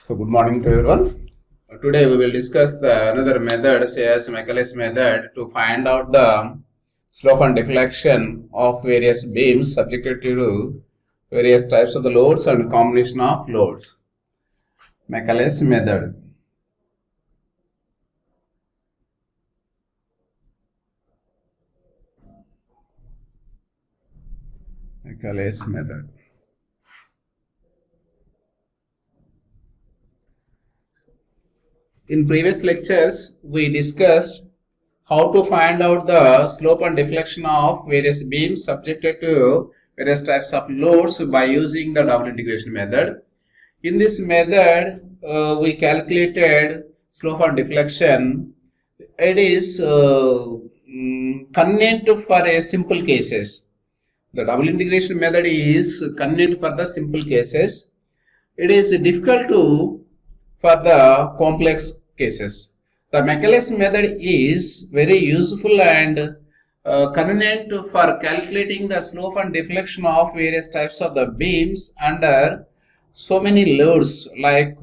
So good morning to everyone. Today we will discuss another method, say as Michaelis method, to find out the slope and deflection of various beams subjected to various types of the loads and combination of loads. Michaelis method. Michaelis method. In previous lectures, we discussed how to find out the slope and deflection of various beams subjected to various types of loads by using the double integration method. In this method, we calculated slope and deflection. It is convenient for a simple cases. The double integration method is convenient for the simple cases. It is difficult for the complex cases. The Michaelis method is very useful and convenient for calculating the slope and deflection of various types of the beams under so many loads like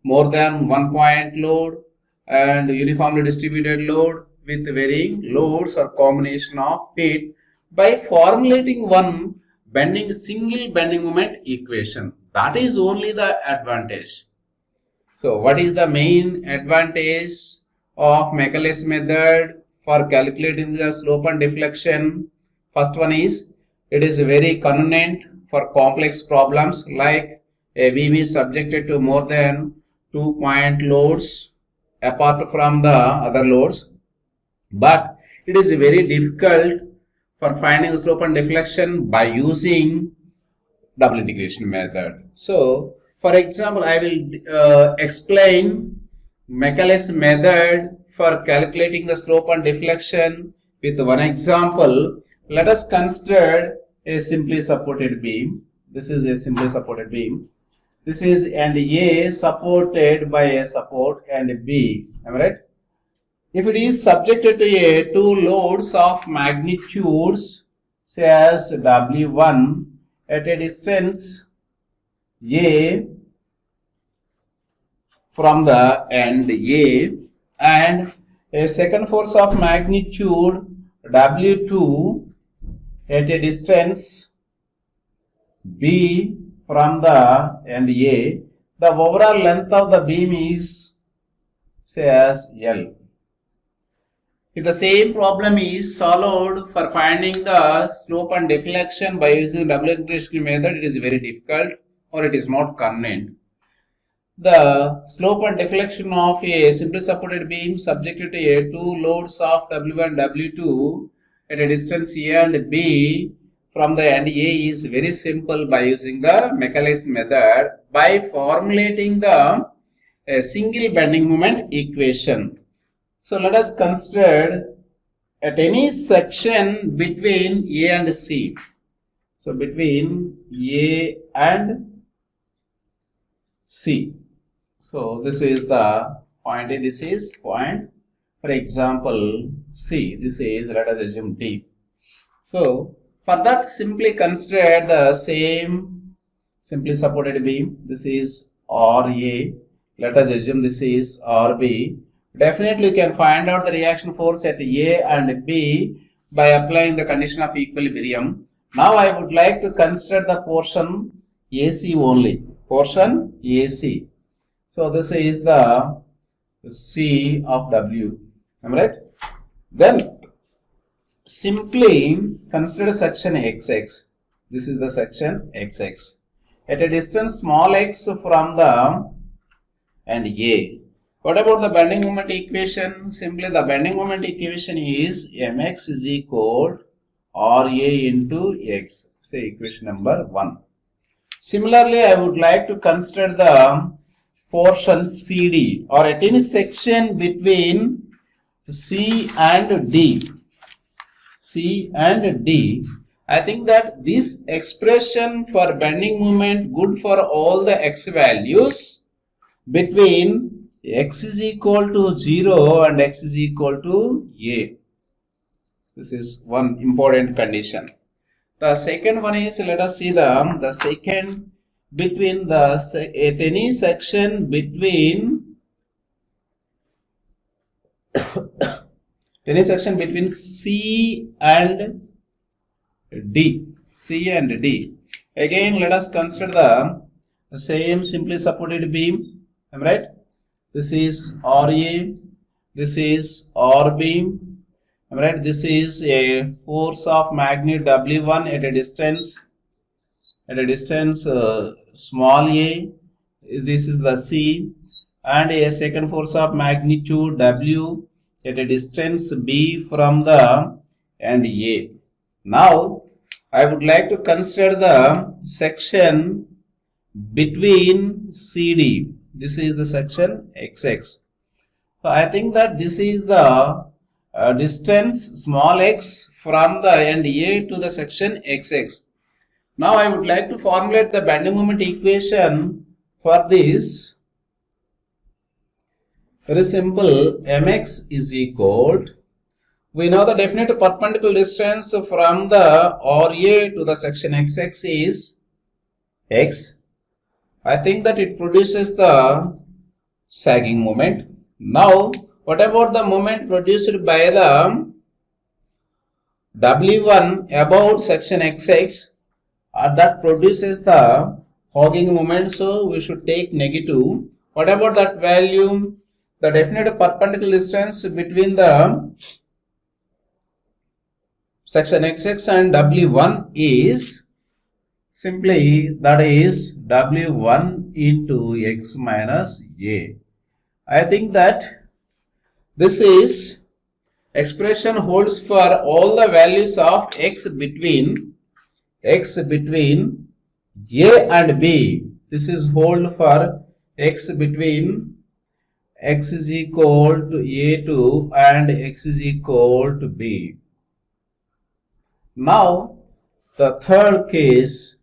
more than 1 point load and uniformly distributed load with varying loads or combination of it by formulating one single bending moment equation. That is only the advantage. So what is the main advantage of Michaelis method for calculating the slope and deflection? First one is it is very convenient for complex problems like a beam is subjected to more than 2 point loads apart from the other loads, but it is very difficult for finding the slope and deflection by using double integration method. So for example, I will explain Michaelis method for calculating the slope and deflection with one example. Let us consider a simply supported beam. This is a simply supported beam. This is and A supported by a support and B. Am I right? If it is subjected to two loads of magnitudes, say as W1 at a distance A from the end A and a second force of magnitude W2 at a distance B from the end A, the overall length of the beam is say as L. If the same problem is solved for finding the slope and deflection by using double integration method, it is very difficult or it is not convenient. The slope and deflection of a simply supported beam subjected to two loads of W1 and W2 at a distance A and B from the end A is very simple by using the Michaelis method by formulating the single bending moment equation. So let us consider at any section between A and C. So between A and C. So this is the point A, this is point, for example, C. This is, let us assume D. So for that, simply consider the same simply supported beam. This is RA. Let us assume this is RB. Definitely you can find out the reaction force at A and B by applying the condition of equilibrium. Now I would like to consider the portion AC only. Portion AC. So this is the C of W. Am I right? Then simply consider section XX. This is the section XX. At a distance small x from the and A. What about the bending moment equation? Simply the bending moment equation is mx is equal RA into x. Say equation number 1. Similarly, I would like to consider the portion CD or at any section between C and D. C and D. I think that this expression for bending moment good for all the x values between x is equal to 0 and x is equal to A. This is one important condition. The second one is, let us see the second between at any section between any section between C and D. C and D. Again, let us consider the same simply supported beam. Am I right? This is RA. This is R beam. Am I right? This is a force of magnitude W1 at a distance. Small a. This is the C, and a second force of magnitude W at a distance B from the end A. Now, I would like to consider the section between CD. This is the section XX. So I think that this is the distance small x from the end A to the section XX. Now I would like to formulate the bending moment equation for this. Very simple. Mx is equal to, we know the definite perpendicular distance from the RA to the section XX is x. I think that it produces the sagging moment. Now, what about the moment produced by the W1 about section XX? That produces the hogging moment, so we should take negative. What about that value? The definite perpendicular distance between the section XX and W1 is simply, that is W1 into x minus a. I think that this is expression holds for all the values of x between A and B. This is hold for x between x is equal to A2 and x is equal to B. Now, the third case,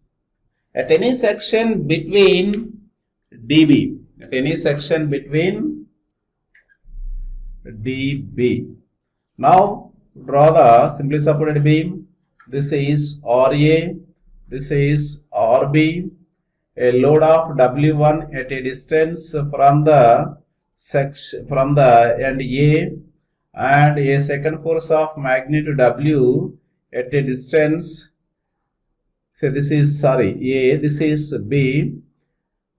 at any section between DB, at any section between DB. Now, draw the simply supported beam. This is RA, this is RB, a load of W1 at a distance from the section from the end A, and a second force of magnitude W at a distance. So this is A, this is B,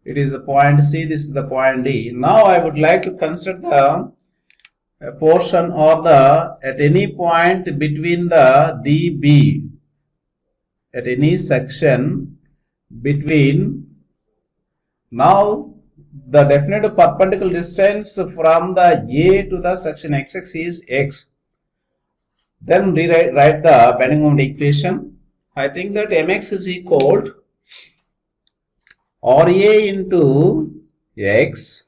it is the point C, this is the point D. Now I would like to consider the portion or the at any point between the DB, at any section between. Now the definite perpendicular distance from the A to the section XX is x. Then write the bending moment equation. I think that mx is equal to RA into x,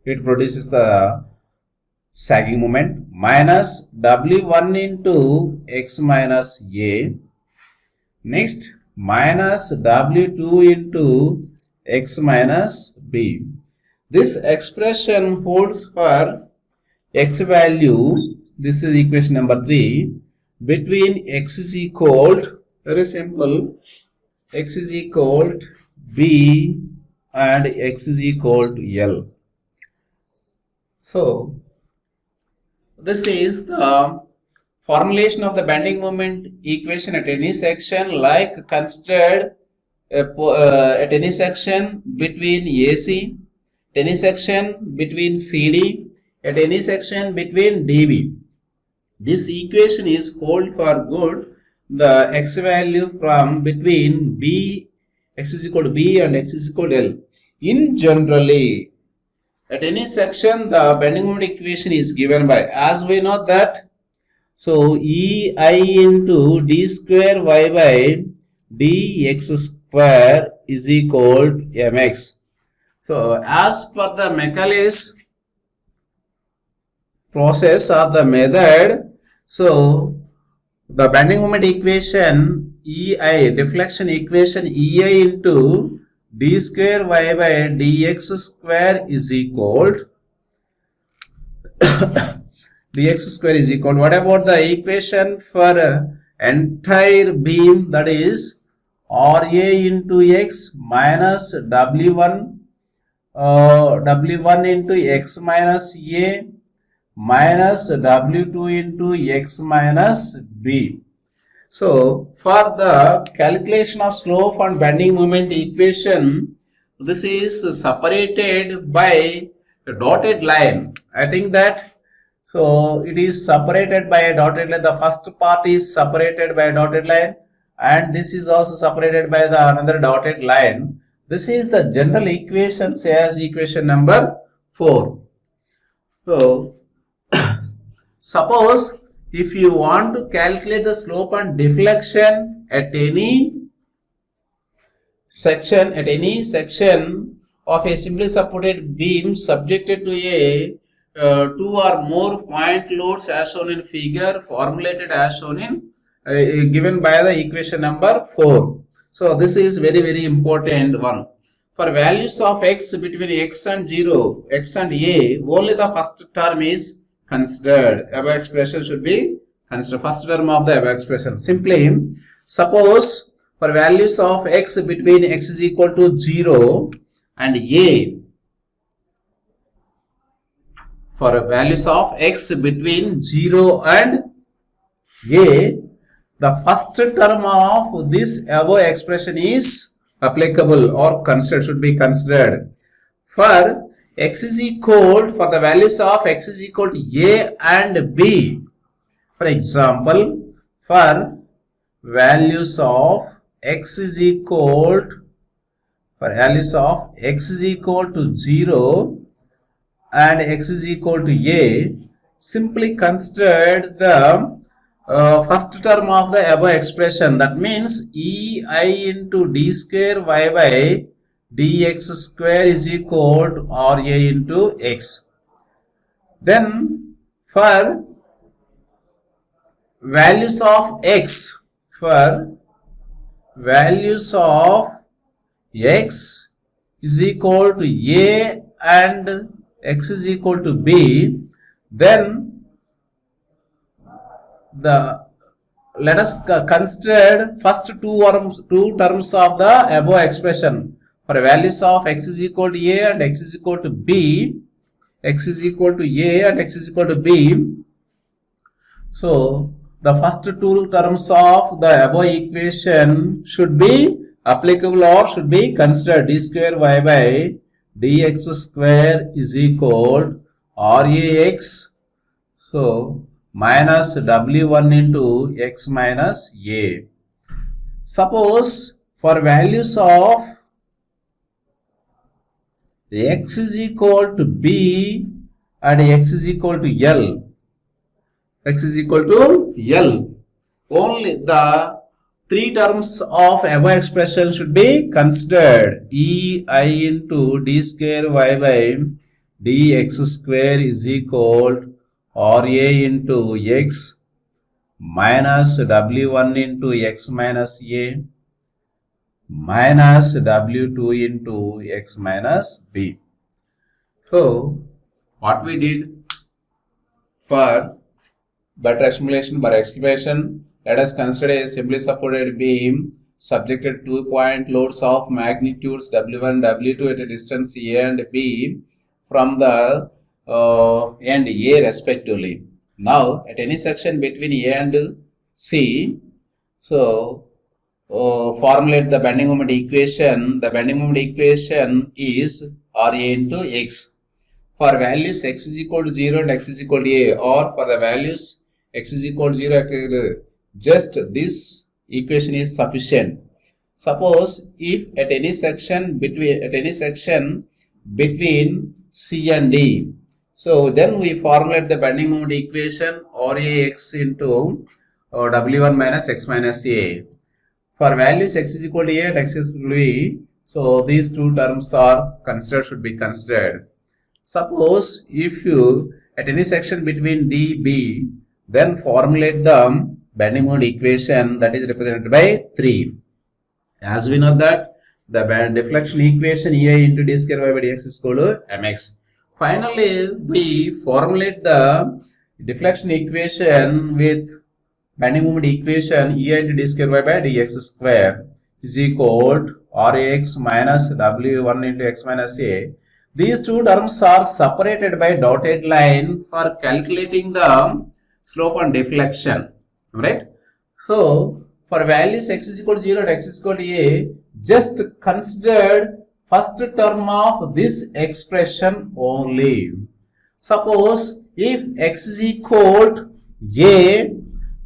it produces the sagging moment, minus W1 into x minus a. Next, minus W2 into x minus b. This expression holds for x value, this is equation number 3, between x is equal to, very simple, x is equal to b and x is equal to L. So, this is the formulation of the bending moment equation at any section, like considered at any section between AC, at any section between CD, at any section between DB. This equation is hold for good the x value from between B, x is equal to B and x is equal to L. In generally, at any section the bending moment equation is given by, as we know that, so EI into d square y by dx square is equal to mx. So as per the Macaulay's process or the method, so the bending moment equation EI, deflection equation EI into d square y by dx square is equal to dx square is equal. What about the equation for entire beam, that is RA into X minus W1 into X minus A minus W2 into X minus B. So for the calculation of slope and bending moment equation, this is separated by a dotted line. I think that, so it is separated by a dotted line. The first part is separated by a dotted line, and this is also separated by the another dotted line. This is the general equation, say as equation number 4. So suppose if you want to calculate the slope and deflection at any section of a simply supported beam subjected to a 2 or more point loads as shown in figure, formulated as shown in given by the equation number 4. So this is very important one. For values of x between x and 0, x and a, only the first term is considered. Above expression should be considered. First term of the above expression. Simply, suppose for values of x between x is equal to 0 and a, for values of x between 0 and a, the first term of this above expression is applicable or considered, should be considered. For x is equal, for the values of x is equal to a and b, for example, for values of x is equal to, for values of x is equal to 0 and x is equal to a, simply consider the first term of the above expression, that means ei into d square y by dx square is equal to RA into x. Then for values of x, for values of x is equal to a and x is equal to b, then let us consider first two terms of the above expression. For values of x is equal to a and x is equal to b, x is equal to a and x is equal to b. So the first two terms of the above equation should be applicable or should be considered. D square y by dx square is equal to RAX. So minus W1 into x minus a. Suppose for values of x is equal to b and x is equal to L, x is equal to L, only the three terms of above expression should be considered. ei into d square y by dx square is equal to RA into x minus W1 into x minus a minus W2 into x minus b. So what we did, for better explanation, let us consider a simply supported beam subjected to 2-point loads of magnitudes W1, W2 at a distance a and b from the and a respectively. Now at any section between a and c, so formulate the bending moment equation. The bending moment equation is RA into x. For values x is equal to 0 and x is equal to a, or for the values x is equal to 0, just this equation is sufficient. Suppose if at any section between c and d, so then we formulate the bending moment equation RAX into W1 minus x minus a. For values x is equal to a and x is equal to b, so these two terms are considered, should be considered. Suppose if you at any section between d, b, then formulate the bending moment equation that is represented by 3. As we know that the deflection equation ei into d square y by dx is equal to mx. Finally, we formulate the deflection equation with bending moment equation ei into d square y by dx square is equal to Rx minus W1 into x minus a. These two terms are separated by dotted line for calculating the slope and deflection, right? So for values x is equal to 0 and x is equal to a, just consider first term of this expression only. Suppose if x is equal to a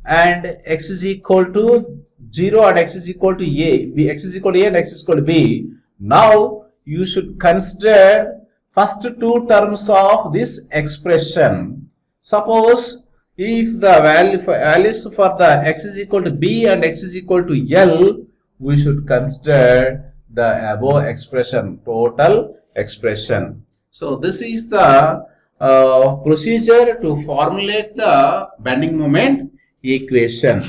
and x is equal to 0 and x is equal to a, x is equal to a and x is equal to b, now you should consider first two terms of this expression. Suppose if the values for the x is equal to b and x is equal to l, we should consider the above expression, total expression. So this is the procedure to formulate the bending moment equation.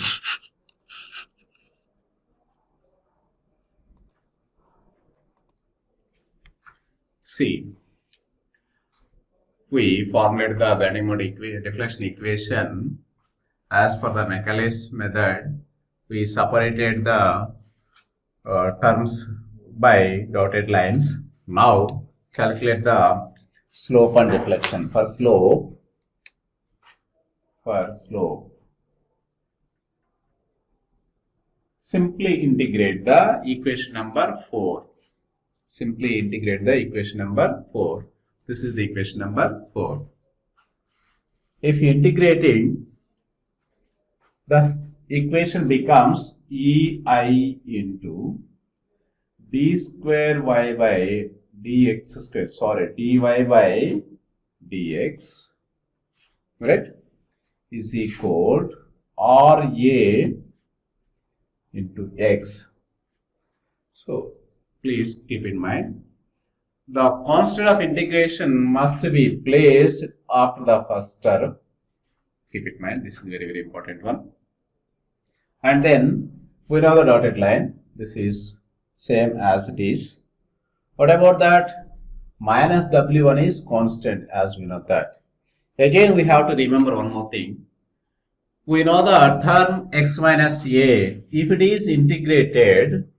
See, we formulated the bending moment deflection equation as per the Michaelis method. We separated the terms by dotted lines. Now calculate the slope and deflection. For slope, simply integrate the equation number 4. Simply integrate the equation number 4. This is the equation number 4. If integrating, the equation becomes EI into d square y by dx square, dy by dx, right, is equal to RA into x. So please keep in mind, the constant of integration must be placed after the first term. Keep in mind, this is very, very important one. And then we know the dotted line. This is same as it is. What about that? Minus W1 is constant, as we know that. Again, we have to remember one more thing. We know the term x minus a. If it is integrated,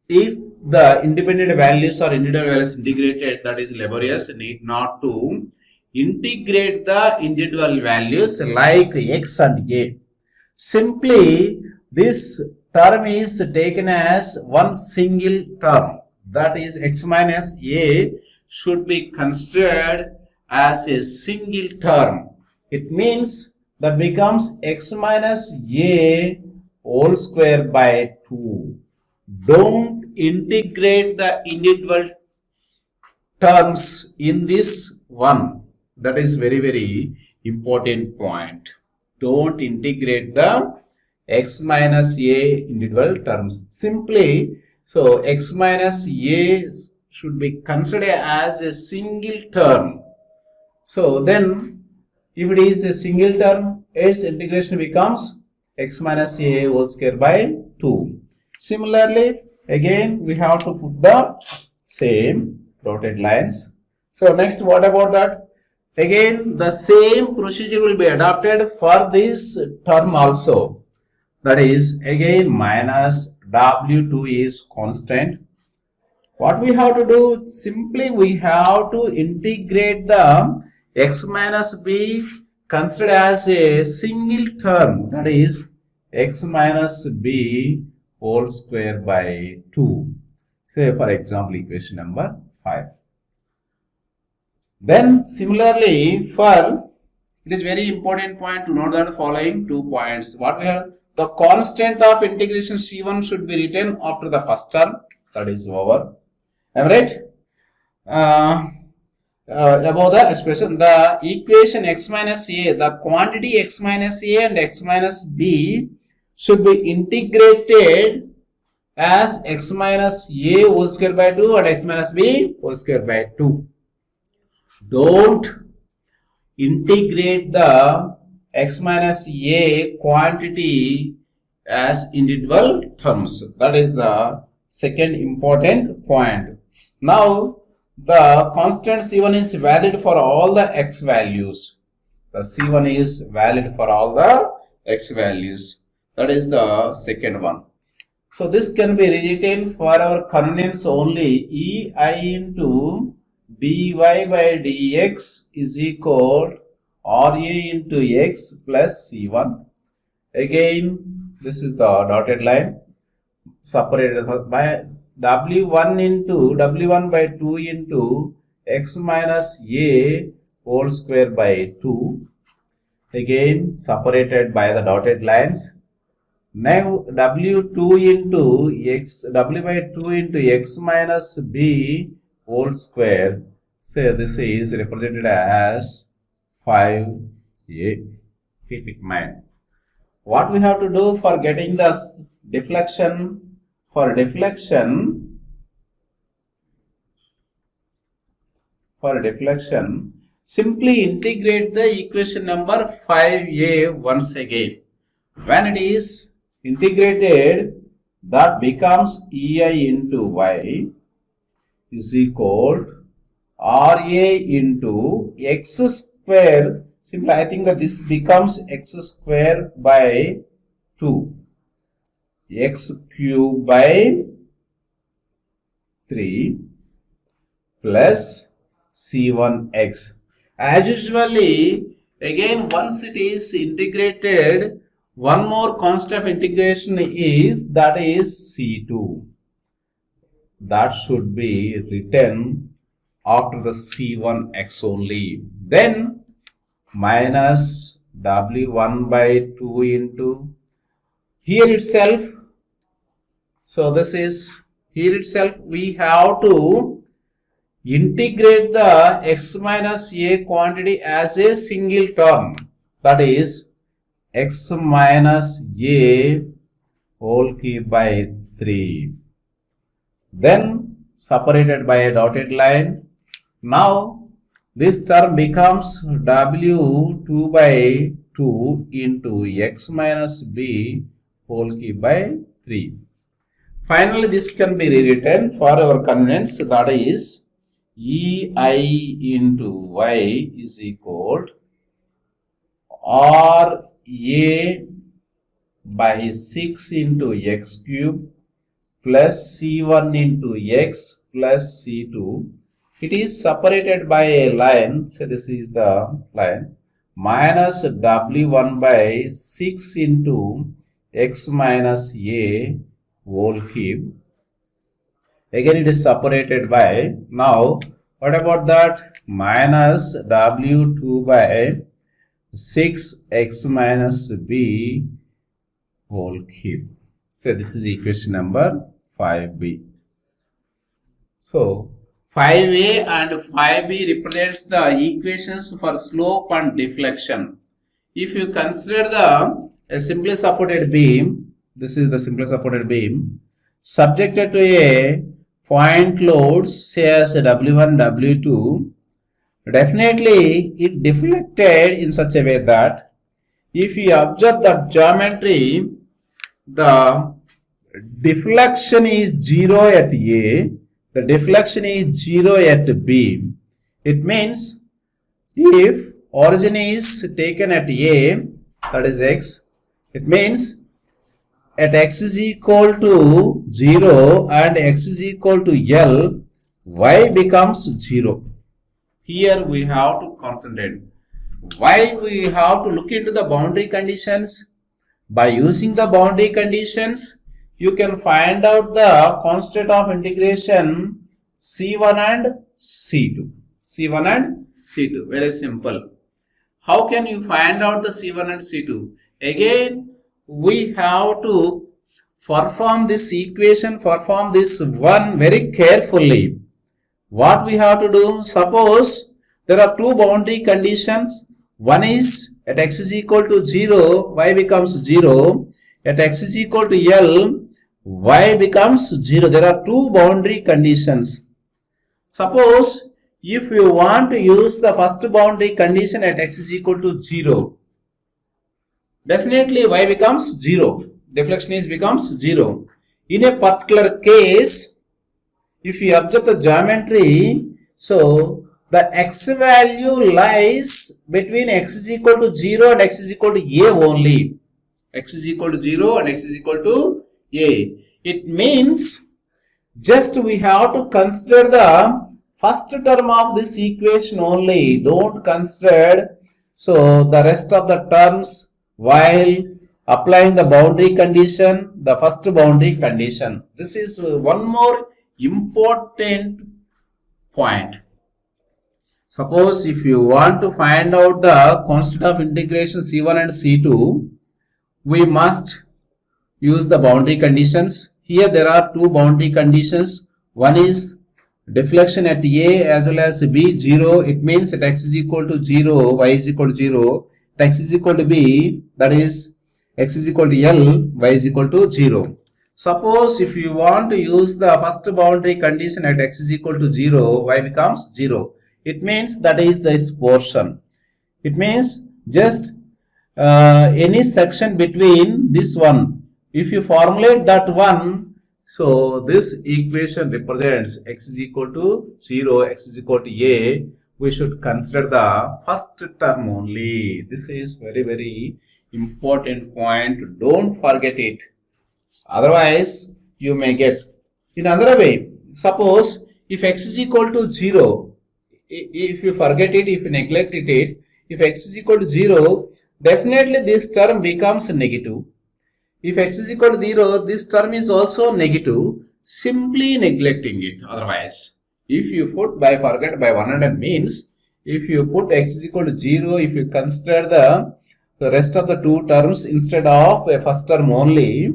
if the independent values or individual values integrated, that is laborious, need not to integrate the individual values like x and a. Simply, this term is taken as one single term, that is x minus a should be considered as a single term. It means that becomes x minus a whole square by 2. Don't integrate the individual terms in this one. That is very, very important point. Don't integrate the x minus a individual terms. Simply, so x minus a should be considered as a single term. So then, if it is a single term, its integration becomes x minus a whole square by 2. Similarly, again we have to put the same dotted lines. So next, what about that? Again, the same procedure will be adopted for this term also. That is, again, minus W2 is constant. What we have to do? Simply, we have to integrate the x minus b considered as a single term. That is, x minus b whole square by 2. Say, for example, equation number 5. Then similarly, for it is very important point to note that following 2 points. What we have, the constant of integration C1 should be written after the first term, that is over. Am I right? About the expression, the equation x minus a, the quantity x minus a and x minus b should be integrated as x minus a whole square by 2 and x minus b whole square by 2. Don't integrate the x minus a quantity as individual terms. That is the second important point. Now, the constant C1 is valid for all the x values. The C1 is valid for all the x values. That is the second one. So this can be rewritten for our convenience only. Ei into dy by dx is equal Ra into x plus C1. Again, this is the dotted line separated by W1 into W1 by 2 into x minus a whole square by 2. Again, separated by the dotted lines. Now W2 into x, W by 2 into x minus b whole square. So this is represented as 5a. Keep it in mind. What we have to do for getting the deflection? For deflection, simply integrate the equation number 5a once again. When it is integrated, that becomes ei into y is equal Ra into x square. Simply I think that this becomes x square by 2. X cube by 3 plus C1x. As usually, again once it is integrated, one more constant of integration is C2. That should be written after the C1x only. Then minus W1 by 2 into here itself. So this is here itself we have to integrate the x minus a quantity as a single term. That is x minus a whole cube by 3. Then separated by a dotted line. Now this term becomes W2 by 2 into x minus b whole cube by 3. Finally, this can be rewritten for our convenience. That is ei into y is equal Ra by 6 into x cube plus C1 into x plus C2. It is separated by a line. So this is the line. Minus W1 by 6 into x minus a whole cube. Again it is separated by, now what about that? Minus W2 by 6x minus b whole cube. So this is equation number 5b. So 5a and 5b represents the equations for slope and deflection. If you consider a simply supported beam, this is the simply supported beam, subjected to a point loads say as W1, W2, definitely it deflected in such a way that if you observe the geometry, the deflection is 0 at A, the deflection is 0 at B. It means if origin is taken at A, that is x, it means at x is equal to 0 and x is equal to L, y becomes 0. Here we have to concentrate. Why we have to look into the boundary conditions? By using the boundary conditions, you can find out the constant of integration C1 and C2. C1 and C2. Very simple. How can you find out the C1 and C2? Again, we have to perform this equation, perform this one very carefully. What we have to do? Suppose there are two boundary conditions. One is at x is equal to 0, y becomes 0. At x is equal to L, y becomes 0. There are two boundary conditions. Suppose if you want to use the first boundary condition at x is equal to 0, definitely y becomes 0. Deflection is becomes 0. In a particular case, if you observe the geometry, so the x value lies between x is equal to 0 and x is equal to a only. X is equal to 0 and x is equal to a. It means just we have to consider the first term of this equation only. Don't consider so the rest of the terms while applying the boundary condition, the first boundary condition. This is one more important point. Suppose if you want to find out the constant of integration C1 and C2, we must use the boundary conditions. Here there are two boundary conditions. One is deflection at A as well as B 0. It means at x is equal to 0, y is equal to 0. At x is equal to B, that is x is equal to L, y is equal to 0. Suppose if you want to use the first boundary condition at x is equal to 0, y becomes 0. It means that is this portion. It means just any section between this one. If you formulate that one, so this equation represents x is equal to 0, x is equal to A. We should consider the first term only. This is very, very important point. Don't forget it. Otherwise, you may get in another way. Suppose if x is equal to 0, if you forget it, if you neglect it, if x is equal to 0, definitely this term becomes negative. If x is equal to 0, this term is also negative, simply neglecting it. Otherwise, if you put forget by 100 means, if you put x is equal to 0, if you consider the rest of the two terms instead of a first term only,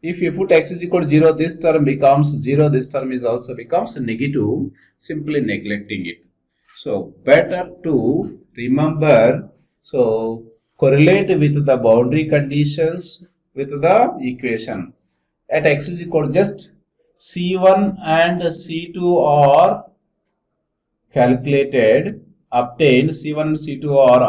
if you put x is equal to 0, this term becomes 0, this term is also becomes negative, simply neglecting it. So, better to remember, so correlate with the boundary conditions with the equation. At x is equal to just C1 and C2 are calculated, obtained, C1 and C2 are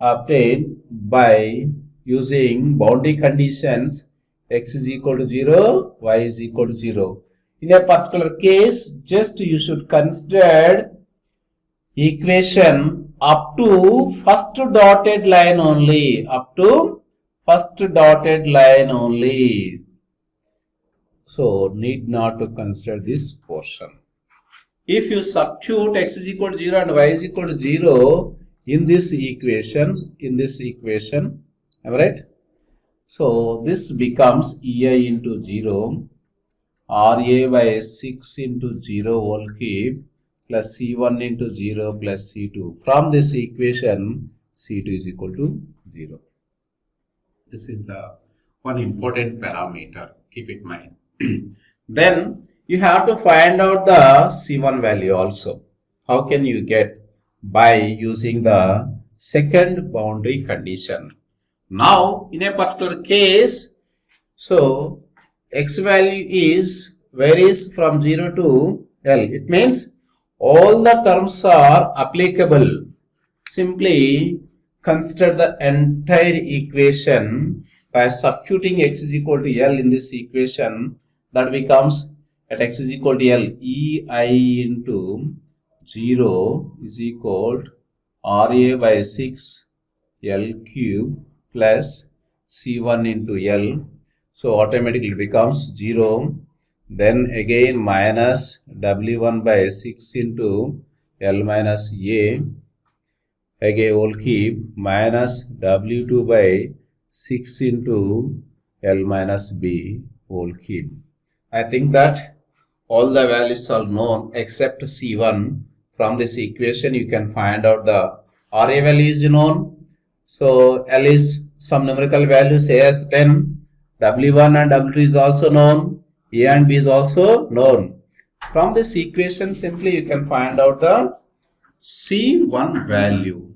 obtained by using boundary conditions x is equal to 0, y is equal to 0. In a particular case, just you should consider equation up to first dotted line only. Up to first dotted line only. So, need not to consider this portion. If you substitute x is equal to 0 and y is equal to 0 in this equation, am I right? So, this becomes EI into 0. RA by 6 into 0 whole cube plus C1 into 0 plus C2. From this equation, C2 is equal to 0. This is the one important parameter. Keep it in mind. Then you have to find out the C1 value also. How can you get? By using the second boundary condition. Now, in a particular case, so x value varies from 0 to L. It means all the terms are applicable. Simply consider the entire equation by substituting x is equal to L in this equation. That becomes at x is equal to L, EI into 0 is equal to RA by 6 L cube plus C1 into L. So automatically it becomes 0. Then again minus W1 by 6 into L minus A. Again whole cube minus W2 by 6 into L minus B whole cube. I think that all the values are known except C1. From this equation you can find out the RA value is known. So L is some numerical value say as 10. W1 and W2 is also known. A and B is also known. From this equation simply you can find out the C1 value.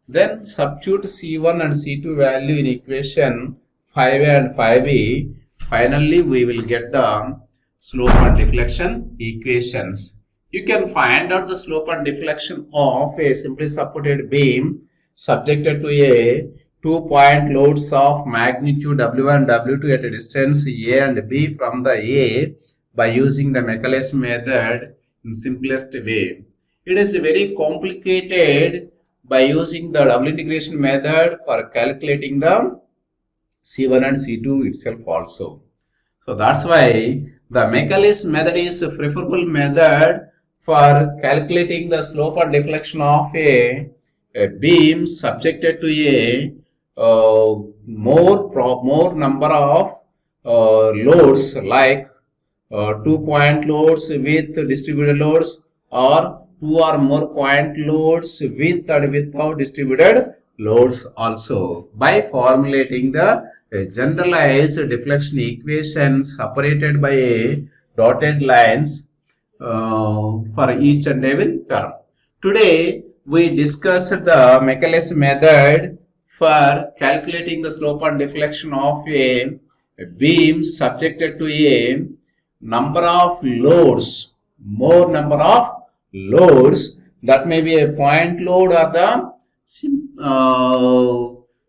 Then substitute C1 and C2 value in equation 5A and 5B. Finally we will get the slope and deflection equations. You can find out the slope and deflection of a simply supported beam subjected to a 2-point loads of magnitude W1 and W2 at a distance A and B from the A by using the Michaelis method in simplest way. It is very complicated by using the double integration method for calculating the C1 and C2 itself also. So that's why the Michaelis method is a preferable method for calculating the slope and deflection of a beam subjected to a more number of loads, like 2-point loads with distributed loads, or 2 or more point loads with and without distributed loads also, by formulating the generalized deflection equation separated by a dotted lines for each and every term. Today we discussed the Michaelis method for calculating the slope and deflection of a beam subjected to a number of loads, more number of loads, that may be a point load or the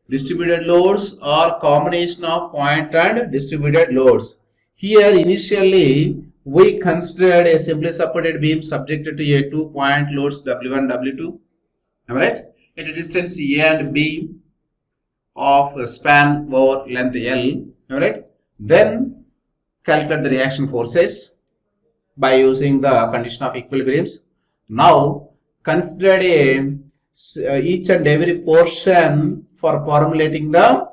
distributed loads, or combination of point and distributed loads. Here initially we considered a simply supported beam subjected to a 2-point loads W1, W2, am I right, at a distance A and B of a span over length L, am I right? Then calculate the reaction forces by using the condition of equilibriums. Now consider each and every portion for formulating the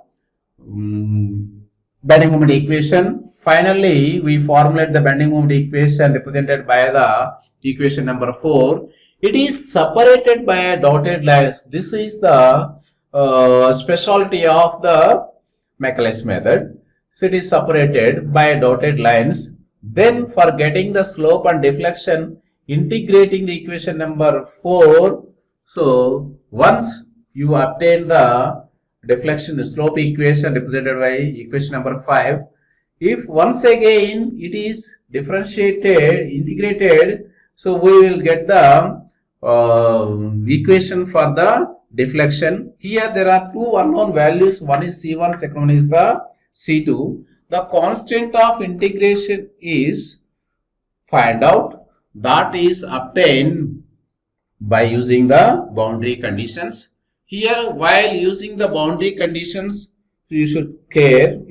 bending moment equation. Finally, we formulate the bending moment equation represented by the equation number 4. It is separated by a dotted lines. This is the specialty of the Michaelis method. So it is separated by dotted lines. Then for getting the slope and deflection, integrating the equation number 4. So once you obtain the deflection slope equation represented by equation number 5, if once again it is differentiated, integrated, so we will get the equation for the deflection. Here there are two unknown values, one is C1, second one is the C2. The constant of integration is find out, that is obtained by using the boundary conditions. Here while using the boundary conditions, you should take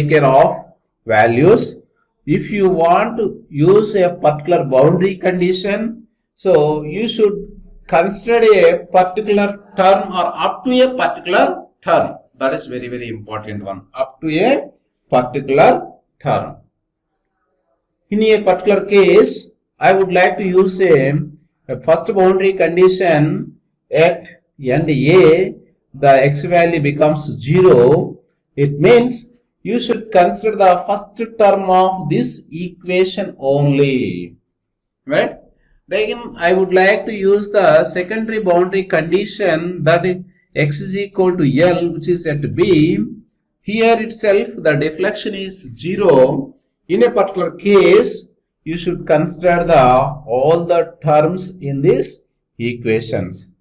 care of values. If you want to use a particular boundary condition, so you should consider a particular term or up to a particular term. That is very, very important one. Up to a particular term. In a particular case, I would like to use a first boundary condition at end A, the x value becomes 0. It means you should consider the first term of this equation only, right? Then I would like to use the secondary boundary condition, that is x is equal to L, which is at B. Here itself the deflection is 0. In a particular case, you should consider all the terms in these equations.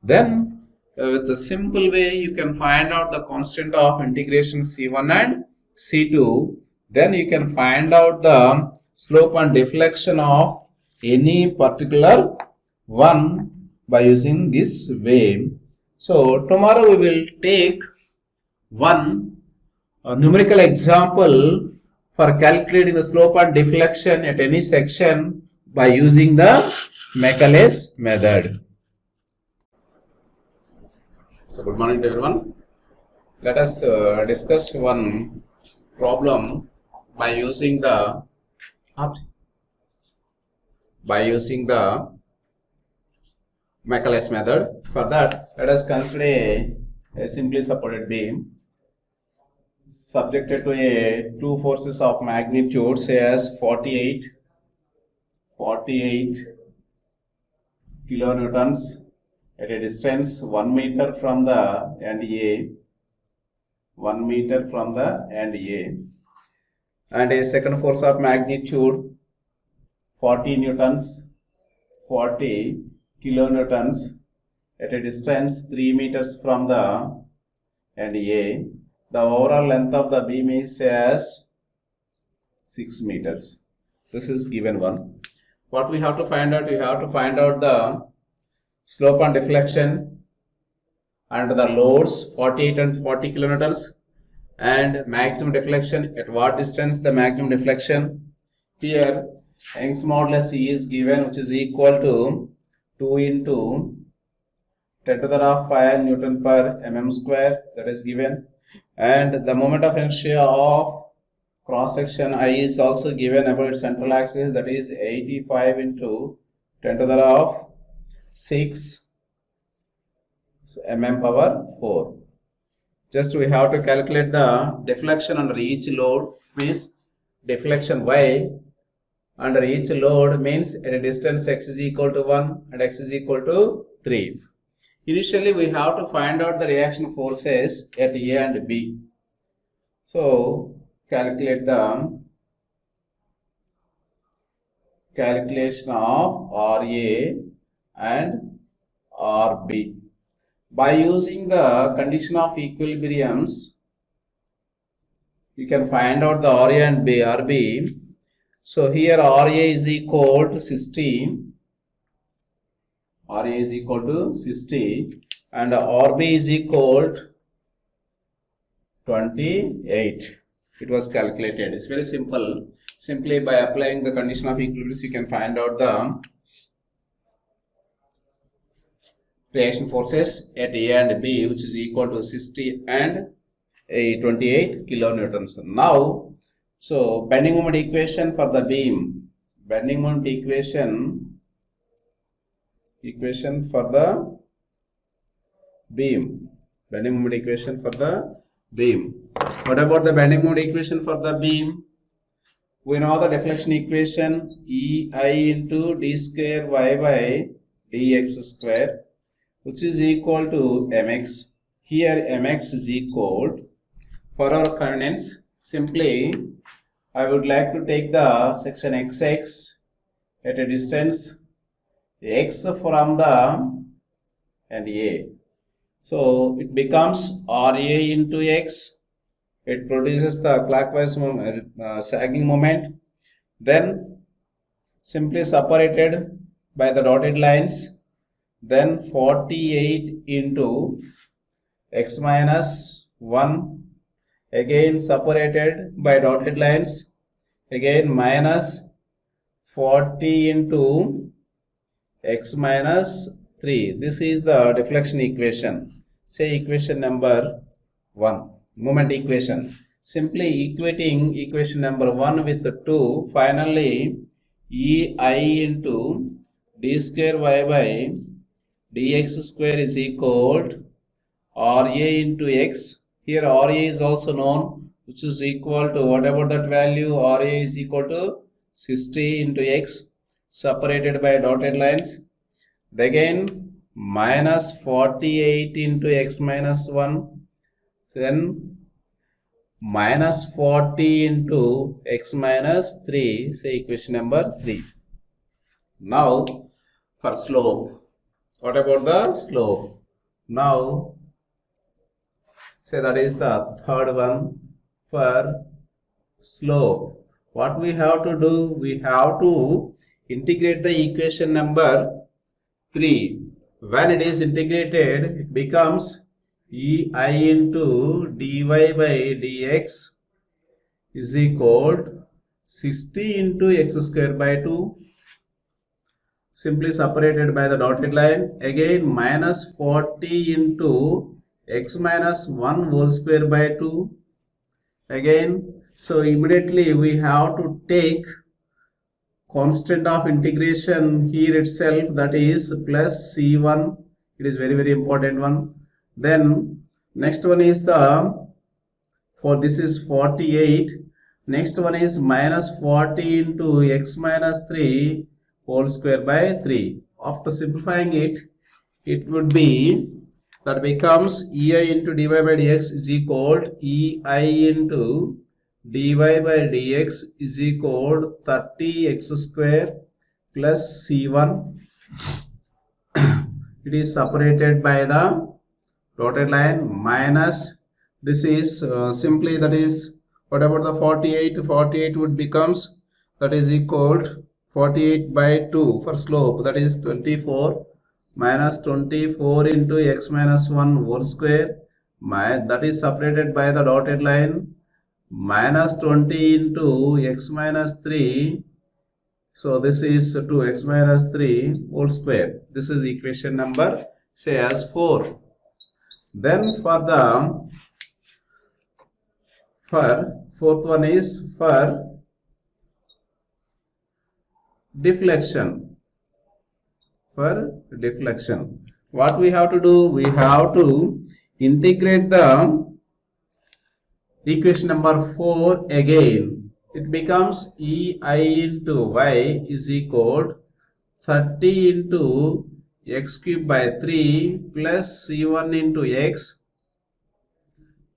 Then with the simple way you can find out the constant of integration C1 and C2. Then you can find out the slope and deflection of any particular one by using this way. So tomorrow we will take one numerical example for calculating the slope and deflection at any section by using the Michaelis method. So good morning to everyone. Let us discuss one problem by using the Michaelis method. For that, let us consider a simply supported beam subjected to two forces of magnitude, say as 48 kilonewtons at a distance 1 meter from the end A, 1 meter from the end A, and a second force of magnitude 40 kilonewtons at a distance 3 meters from the end A. The overall length of the beam is as 6 meters. This is given one. What we have to find out? We have to find out the slope and deflection and the loads 48 and 40 kilonewtons, and maximum deflection at what distance the maximum deflection. Here Young's modulus E is given, which is equal to 2 into 10 to the power 5 Newton per mm square, that is given, and the moment of inertia of cross section I is also given about its central axis, that is 85 into 10 to the power 6 mm power 4. Just we have to calculate the deflection under each load, means deflection Y under each load means at a distance x is equal to 1 and x is equal to 3. Initially we have to find out the reaction forces at A and B. So calculate the calculation of RA and RB. By using the condition of equilibriums, you can find out the RA and RB. So here RA is equal to 60, RA is equal to 60 and RB is equal to 28. It was calculated. It's very simple. Simply by applying the condition of equilibrium, you can find out the reaction forces at A and B, which is equal to 60 and 28 kilonewtons. Now, so bending moment equation for the beam, bending moment equation for the beam, bending moment equation for the beam. What about the bending moment equation for the beam? We know the deflection equation EI into d square y by dx square, which is equal to mx. Here mx is equal, for our convenience, simply I would like to take the section xx at a distance x from the and A. So it becomes RA into x. It produces the clockwise sagging moment. Then simply separated by the dotted lines. Then 48 into x minus 1. Again separated by dotted lines. Again minus 40 into x minus 3. This is the deflection equation. Say equation number 1. Moment equation. Simply equating equation number 1 with 2, finally EI into d square y by dx square is equal to RA into x. Here RA is also known, which is equal to whatever that value, RA is equal to 60 into x separated by dotted lines. Again minus 48 into x minus 1. Then minus 40 into x minus 3, say equation number 3. Now for slope, what about the slope? Now say that is the third one. For slope, what we have to do? We have to integrate the equation number 3. When it is integrated, it becomes EI into dy by dx is equal to 60 into x square by 2, simply separated by the dotted line. Again minus 40 into x minus 1 whole square by 2. Again, so immediately we have to take constant of integration here itself, that is plus C1. It is very important one. Then next one is the, for this is 48. Next one is minus 40 into x minus 3 whole square by 3. After simplifying it, it would be, that becomes EI into dy by dx is equal to EI into dy by dx is equal to 30x square plus C1. It is separated by the dotted line minus, this is simply, that is what about the 48 would becomes, that is equal to 48 by 2 for slope, that is 24 minus 24 into x minus 1 whole square, that is separated by the dotted line, minus 20 into x minus 3. So this is 2x minus 3 whole square. This is equation number, say as 4. Then for fourth one is for deflection. For deflection, what we have to do? We have to integrate the equation number 4 again. It becomes ei into y is equal 30 into x cube by 3 plus c1 into x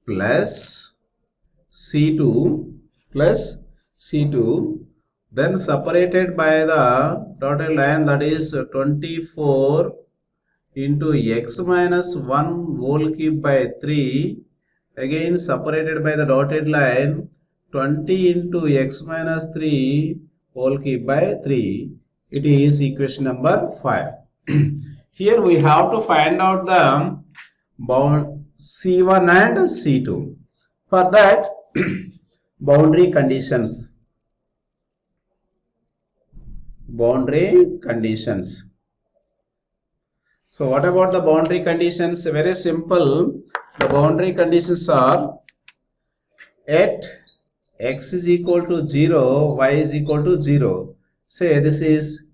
plus c2 plus c2, then separated by the dotted line, that is 24 into x minus 1 whole cube by 3, again separated by the dotted line, 20 into x minus 3 whole cube by 3. It is equation number 5. Here we have to find out the bound C1 and C2. For that, boundary conditions. Boundary conditions. So what about the boundary conditions? Very simple. The boundary conditions are at x is equal to 0, y is equal to 0. Say this is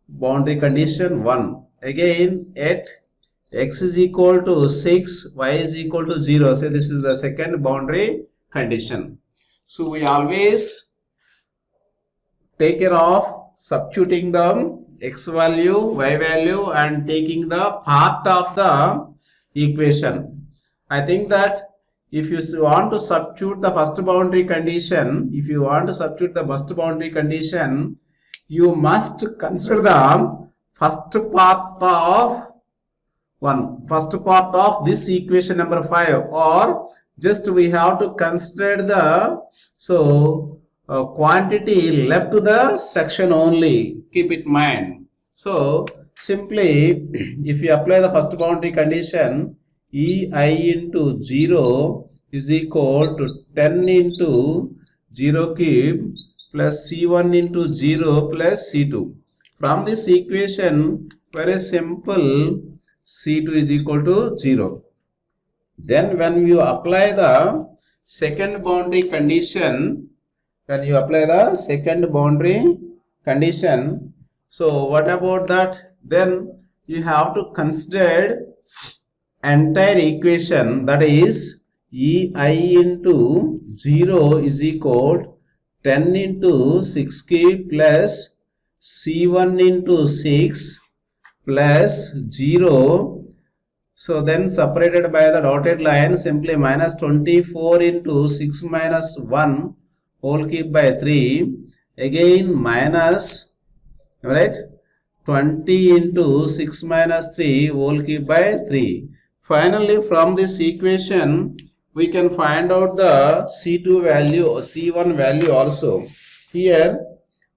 boundary condition 1. Again, at x is equal to 6, y is equal to 0. Say this is the second boundary condition. So we always take care of substituting the x value, y value and taking the part of the equation. I think that if you want to substitute the first boundary condition, you must consider the first part of this equation number 5, or just we have to consider the quantity left to the section only. Keep it in mind. So simply, if you apply the first boundary condition, ei into 0 is equal to 10 into 0 cube plus c1 into 0 plus c2. From this equation, very simple, c2 is equal to 0. Then when you apply the second boundary condition, so what about that? Then you have to consider entire equation, that is ei into 0 is equal 10 into 6 cube plus c1 into 6 plus 0. So then separated by the dotted line, simply minus 24 into 6 minus 1 whole cube by 3, again minus, right, 20 into 6 minus 3 whole cube by 3. Finally, from this equation, we can find out the C2 value or C1 value also. Here,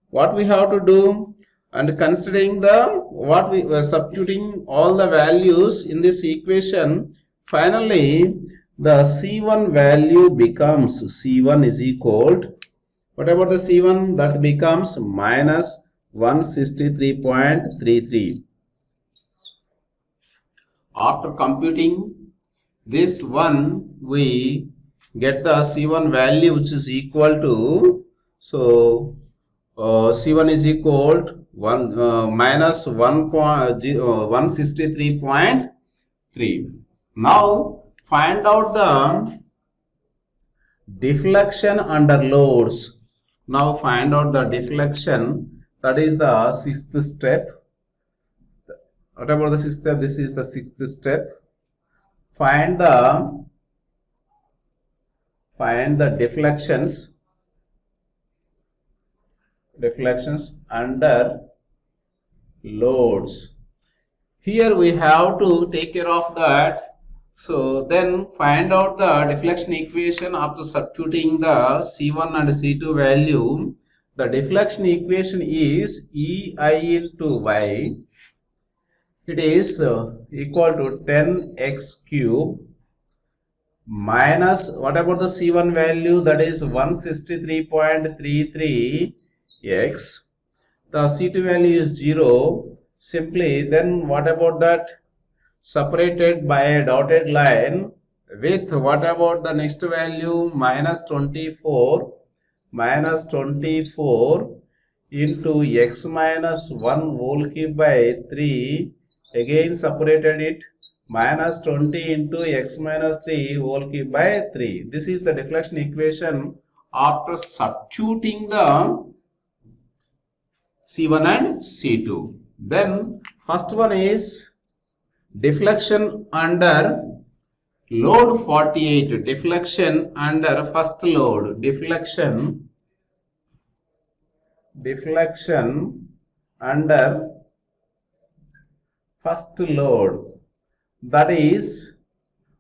what we have to do, and considering what we were substituting all the values in this equation, finally, the C1 value becomes, C1 is equal to, what about the C1? That becomes minus 163.33. After computing this one, we get the C1 value, which is equal to, C1 is equal to minus 163.3. Now find out the deflection under loads. Now find out the deflection, that is the sixth step. What about the sixth step? This is the sixth step. Find the deflections under loads. Here we have to take care of that. So then find out the deflection equation after substituting the C1 and C2 value. The deflection equation is ei into y it is equal to 10x cube minus, what about the C1 value, that is 163.33x. The C2 value is 0. Simply then what about that, separated by a dotted line with what about the next value, minus 24 into x minus 1 whole cube by 3, again separated it, minus 20 into x minus 3 whole cube by 3. This is the deflection equation after substituting the C1 and C2. Then first one is deflection under load 48, deflection under first load, deflection under first load, that is,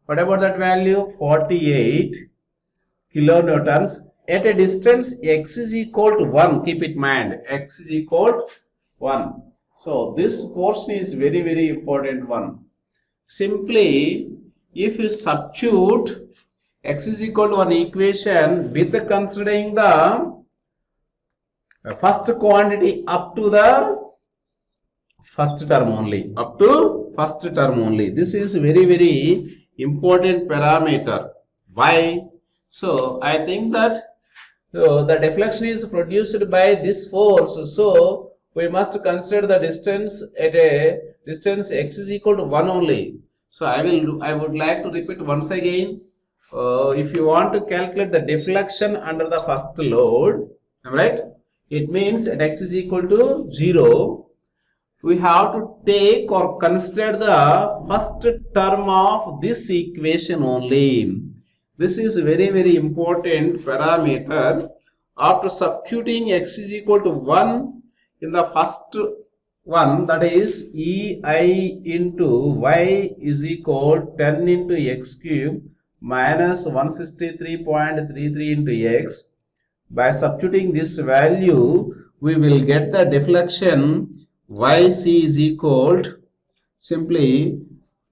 what about that value, 48 kilonewtons at a distance x is equal to 1. Keep it in mind, x is equal to 1. So this portion is very, very important one. Simply, if you substitute x is equal to 1 equation with considering the first quantity up to the first term only, this is very, very important parameter. Why? So I think that the deflection is produced by this force, so we must consider the distance at a distance x is equal to 1 only. So I would like to repeat once again. If you want to calculate the deflection under the first load, right, it means at x is equal to 0, we have to take or consider the first term of this equation only. This is very, very important parameter. After substituting x is equal to 1 in the first one, that is ei into y is equal 10 into x cube minus 163.33 into x. By substituting this value, we will get the deflection yc is equal to, simply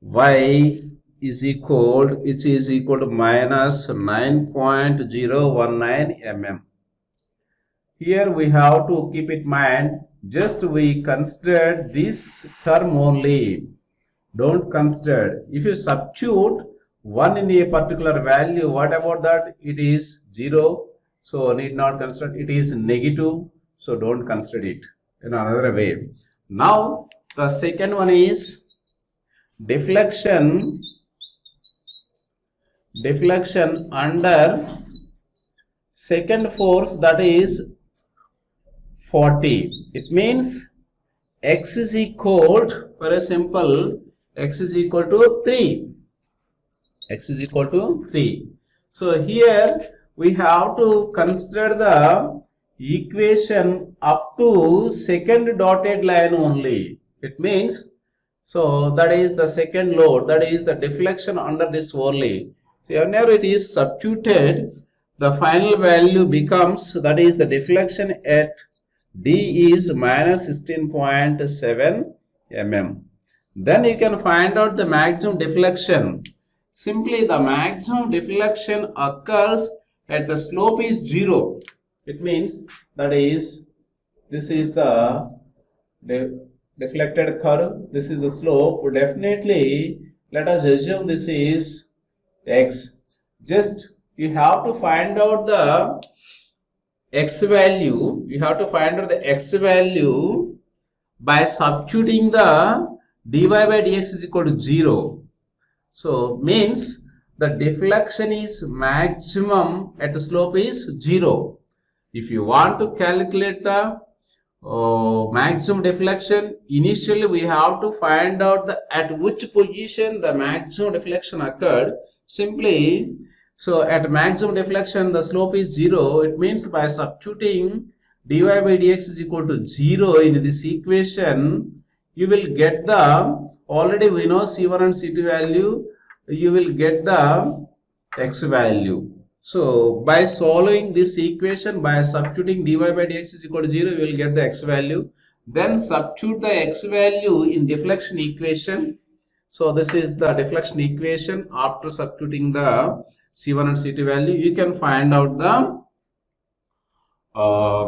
y is equal to minus 9.019 mm. Here we have to keep it in mind, just we consider this term only, don't consider. If you substitute 1 in a particular value, what about that? It is 0, so need not consider. It is negative, so don't consider it in another way. Now the second one is deflection under second force, that is 40. It means x is equal to, very simple, x is equal to 3. So here we have to consider the equation up to second dotted line only. It means, so that is the second load, that is the deflection under this only. So whenever it is substituted, the final value becomes, that is the deflection at D is minus 16.7 mm. Then you can find out the maximum deflection. Simply the maximum deflection occurs at the slope is 0. It means, that is, this is the deflected curve, this is the slope. Definitely, let us assume this is x. Just you have to find out the x value. You have to find out the x value by substituting the dy by dx is equal to 0. So means the deflection is maximum at the slope is 0. If you want to calculate the maximum deflection, initially we have to find out at which position the maximum deflection occurred. Simply, so at maximum deflection the slope is 0. It means by substituting dy by dx is equal to 0 in this equation, you will get the, already we know C1 and C2 value, you will get the x value. So by solving this equation, by substituting dy by dx is equal to 0, you will get the x value. then substitute the x value in deflection equation. So this is the deflection equation. After substituting the C1 and C2 value, you can find out the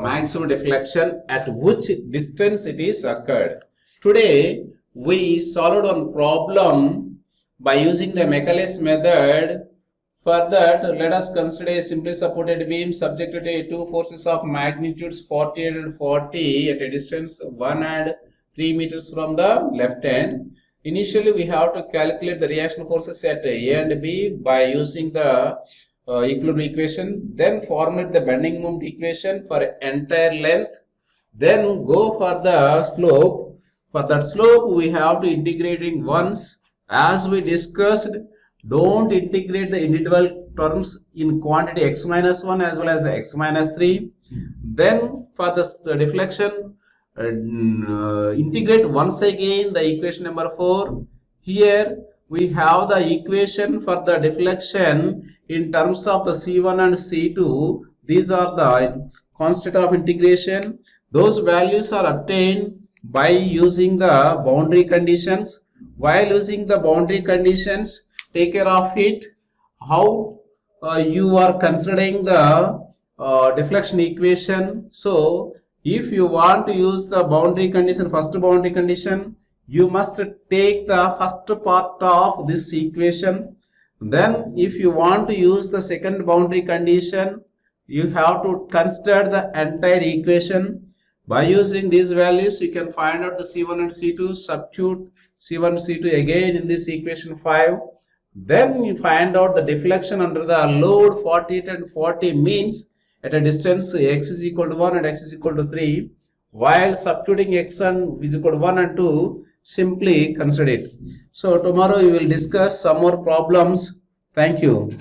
maximum deflection at which distance it is occurred. Today we solved one problem by using the Macaulay's method. For that, let us consider a simply supported beam subjected to two forces of magnitudes 40 and 40 at a distance 1 and 3 meters from the left end. Initially, we have to calculate the reaction forces at A and B by using the equilibrium equation. Then formulate the bending moment equation for entire length. Then go for the slope. For that slope, we have to integrating once. As we discussed, don't integrate the individual terms in quantity x minus 1 as well as x minus 3. Then for the deflection, integrate once again the equation number 4. Here we have the equation for the deflection in terms of the C1 and C2. These are the constant of integration. Those values are obtained by using the boundary conditions. While using the boundary conditions, take care of it how you are considering the deflection equation. So if you want to use the boundary condition, first boundary condition, you must take the first part of this equation. Then if you want to use the second boundary condition, you have to consider the entire equation. By using these values, you can find out the C1 and C2, substitute C1 and C2 again in this equation 5. Then you find out the deflection under the load 48 and 40 means at a distance x is equal to 1 and x is equal to 3. While substituting x and is equal to 1 and 2, simply consider it. So tomorrow we will discuss some more problems. Thank you.